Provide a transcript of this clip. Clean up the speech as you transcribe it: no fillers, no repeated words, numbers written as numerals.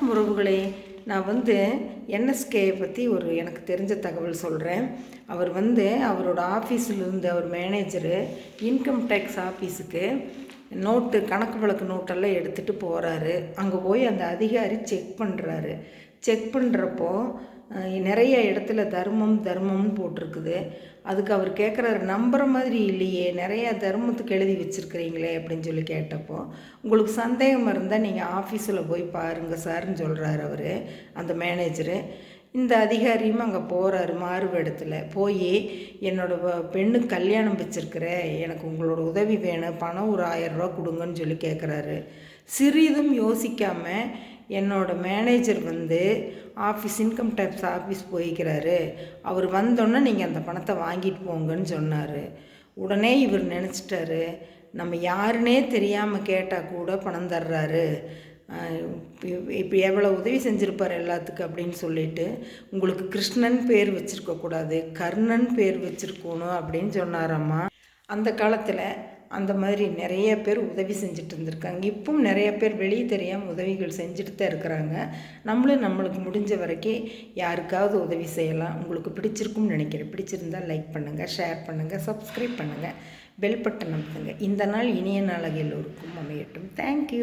வணக்கம் உறவுகளே. நான் என்எஸ்கேயை பற்றி எனக்கு தெரிஞ்ச தகவல் சொல்கிறேன். அவரோட ஆஃபீஸில் இருந்த அவர் மேனேஜரு இன்கம் டேக்ஸ் ஆஃபீஸுக்கு நோட்டு, கணக்கு வழக்கு நோட்டெல்லாம் எடுத்துகிட்டு போகிறாரு. அங்கே போய் அந்த அதிகாரி செக் பண்ணுறாரு. செக் பண்ணுறப்போ நிறைய இடத்துல தர்மம்னு போட்டிருக்குது. அதுக்கு அவர் கேட்குறாரு, நம்புகிற மாதிரி இல்லையே, நிறையா தர்மத்துக்கு எழுதி வச்சுருக்கிறீங்களே அப்படின்னு சொல்லி கேட்டப்போ, உங்களுக்கு சந்தேகம் இருந்தால் நீங்கள் ஆஃபீஸில் போய் பாருங்கள் சார்ன்னு சொல்கிறாரு அவர், அந்த மேனேஜரு. இந்த அதிகாரியும் அங்கே போகிறாரு. மாறுவேடத்தில் போய், என்னோடய பெண்ணுக்கு கல்யாணம் வச்சுருக்கிறேன், எனக்கு உங்களோட உதவி வேணும், பணம் ஒரு 1000 ரூபா கொடுங்கன்னு சொல்லி கேட்குறாரு. சிறிதும் யோசிக்காமல் என்னோடய manager office, income tax office போய்க்கிறாரு. அவர் வந்தோன்னே நீங்கள் அந்த பணத்தை வாங்கிட்டு போங்கன்னு சொன்னார். உடனே இவர் நினச்சிட்டாரு, நம்ம யாருன்னே தெரியாமல் கேட்டால் கூட பணம் தர்றாரு, இப்போ எவ்வளோ உதவி செஞ்சுருப்பார் எல்லாத்துக்கும் அப்படின்னு சொல்லிட்டு, உங்களுக்கு கிருஷ்ணன் பேர் வச்சுருக்கக்கூடாது, கர்ணன் பேர் வச்சுருக்கணும் அப்படின்னு சொன்னாரம்மா. அந்த காலத்தில் அந்த மாதிரி நிறைய பேர் உதவி செஞ்சுட்டு இருந்திருக்காங்க. இப்பவும் நிறைய பேர் வெளியே தெரியாமல் உதவிகள் செஞ்சுட்டு தான் இருக்கிறாங்க. நம்மளுக்கு முடிஞ்ச வரைக்கும் யாருக்காவது உதவி செய்யலாம். உங்களுக்கு பிடிச்சிருக்கும்னு நினைக்கிறேன். பிடிச்சிருந்தால் லைக் பண்ணுங்கள், ஷேர் பண்ணுங்கள், சப்ஸ்கிரைப் பண்ணுங்கள், பெல் பட்டன் அமுத்துங்க. இந்த நாள் இனிய நாளாக எல்லோருக்கும் அமையட்டும். தேங்க்யூ.